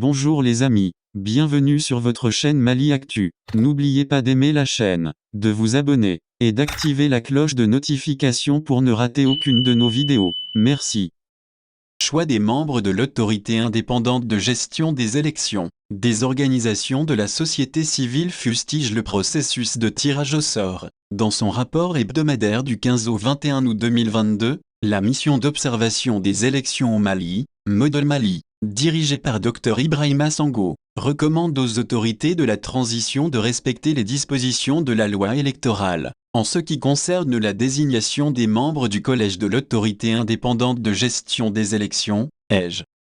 Bonjour les amis, bienvenue sur votre chaîne Mali Actu. N'oubliez pas d'aimer la chaîne, de vous abonner, et d'activer la cloche de notification pour ne rater aucune de nos vidéos. Merci. Choix des membres de l'autorité indépendante de gestion des élections. Des organisations de la société civile fustigent le processus de tirage au sort. Dans son rapport hebdomadaire du 15 au 21 août 2022, la mission d'observation des élections au Mali, Model Mali, dirigée par Dr Ibrahima Sango, recommande aux autorités de la transition de respecter les dispositions de la loi électorale. En ce qui concerne la désignation des membres du collège de l'autorité indépendante de gestion des élections,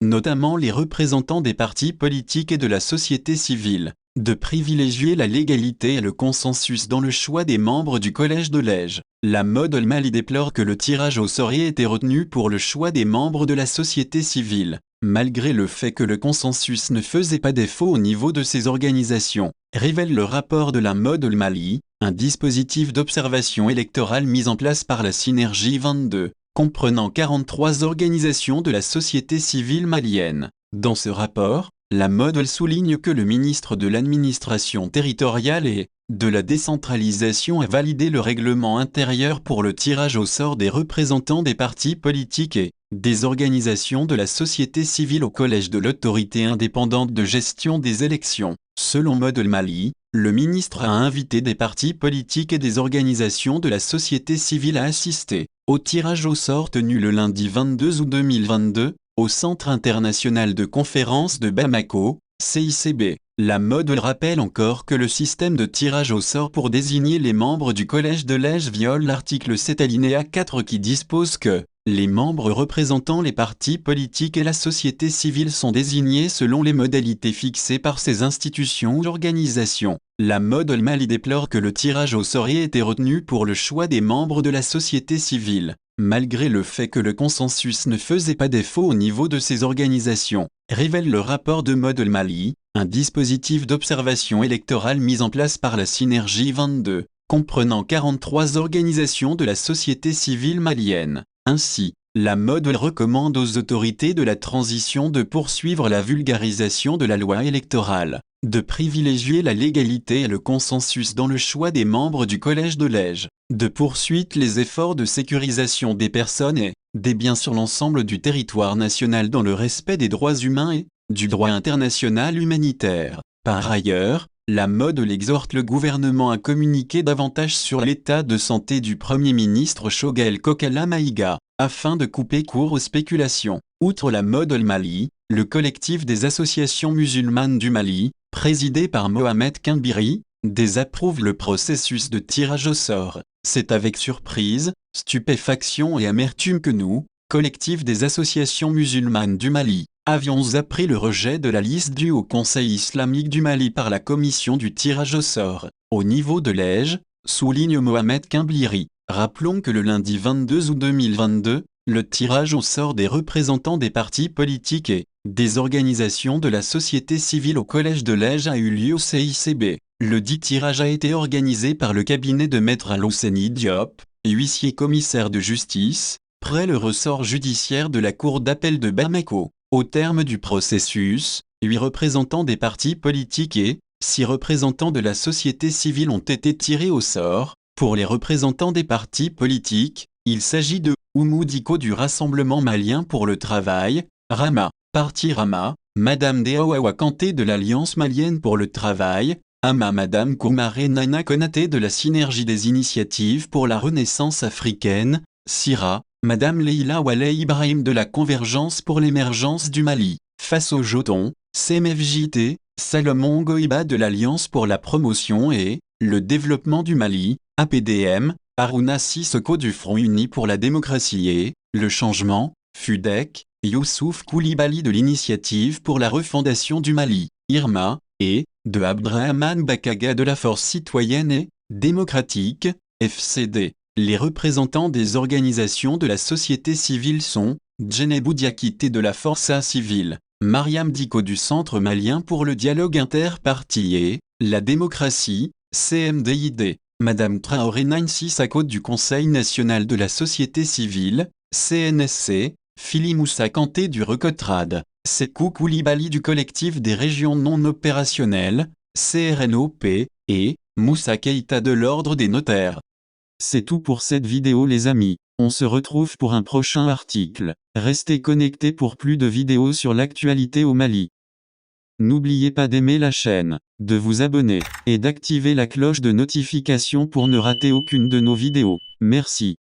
notamment les représentants des partis politiques et de la société civile, de privilégier la légalité et le consensus dans le choix des membres du collège de l'EJ. La Model Mali déplore que le tirage au sort ait été retenu pour le choix des membres de la société civile, malgré le fait que le consensus ne faisait pas défaut au niveau de ces organisations, révèle le rapport de la Model Mali, un dispositif d'observation électorale mis en place par la Synergie 22, comprenant 43 organisations de la société civile malienne. Dans ce rapport, la Model souligne que le ministre de l'administration territoriale et de la décentralisation a validé le règlement intérieur pour le tirage au sort des représentants des partis politiques et des organisations de la société civile au collège de l'autorité indépendante de gestion des élections. Selon Model Mali, le ministre a invité des partis politiques et des organisations de la société civile à assister au tirage au sort tenu le lundi 22 août 2022, au Centre international de conférences de Bamako, CICB. La Model rappelle encore que le système de tirage au sort pour désigner les membres du collège de l'EJ viole l'article 7 alinéa 4 qui dispose que les membres représentant les partis politiques et la société civile sont désignés selon les modalités fixées par ces institutions ou organisations. La Model Mali déplore que le tirage au sort ait été retenu pour le choix des membres de la société civile, malgré le fait que le consensus ne faisait pas défaut au niveau de ces organisations, révèle le rapport de Model Mali, un dispositif d'observation électorale mis en place par la Synergie 22, comprenant 43 organisations de la société civile malienne. Ainsi, la Model recommande aux autorités de la transition de poursuivre la vulgarisation de la loi électorale, de privilégier la légalité et le consensus dans le choix des membres du collège de l'EJ, de poursuivre les efforts de sécurisation des personnes et des biens sur l'ensemble du territoire national dans le respect des droits humains et du droit international humanitaire. Par ailleurs, la Model exhorte le gouvernement à communiquer davantage sur l'état de santé du Premier ministre Choguel Kokalla Maïga, afin de couper court aux spéculations. Outre la Model Mali, le collectif des associations musulmanes du Mali, présidé par Mohamed Kimbiri, désapprouve le processus de tirage au sort. C'est avec surprise, stupéfaction et amertume que nous, collectif des associations musulmanes du Mali, avions appris le rejet de la liste due au Conseil islamique du Mali par la commission du tirage au sort, au niveau de l'EJ, souligne Mohamed Kimbiri. Rappelons que le lundi 22 août 2022, le tirage au sort des représentants des partis politiques et des organisations de la société civile au collège de l'EJ a eu lieu au CICB. Le dit tirage a été organisé par le cabinet de Maître Al-Hosseini Diop, huissier commissaire de justice, près le ressort judiciaire de la cour d'appel de Bamako. Au terme du processus, 8 représentants des partis politiques et 6 représentants de la société civile ont été tirés au sort. Pour les représentants des partis politiques, il s'agit de Oumou Diko du Rassemblement malien pour le travail, Rama, Parti Rama, Madame Deawawa Kanté de l'Alliance malienne pour le travail, Ama Madame Koumaré Nana Konaté de la Synergie des initiatives pour la renaissance africaine, Sira, Madame Leila Waleh Ibrahim de la Convergence pour l'émergence du Mali, face au Joton, CMFJT, Salomon Goïba de l'Alliance pour la promotion et le développement du Mali, APDM, Harouna Sissoko du Front uni pour la démocratie et le changement, FUDEC, Youssouf Koulibaly de l'Initiative pour la refondation du Mali, IRMA, et de Abdrahman Bakaga de la Force citoyenne et démocratique, FCD. Les représentants des organisations de la société civile sont Djenebou Diakité de la Força Civile, Mariam Diko du Centre malien pour le dialogue interparti et la démocratie, CMDID, Madame Traoré Nancy Sako du Conseil national de la société civile, CNSC, Fili Moussa Kanté du Recotrad. Sekou Koulibaly du collectif des régions non opérationnelles, CRNOP, et Moussa Keïta de l'ordre des notaires. C'est tout pour cette vidéo les amis. On se retrouve pour un prochain article. Restez connectés pour plus de vidéos sur l'actualité au Mali. N'oubliez pas d'aimer la chaîne, de vous abonner, et d'activer la cloche de notification pour ne rater aucune de nos vidéos. Merci.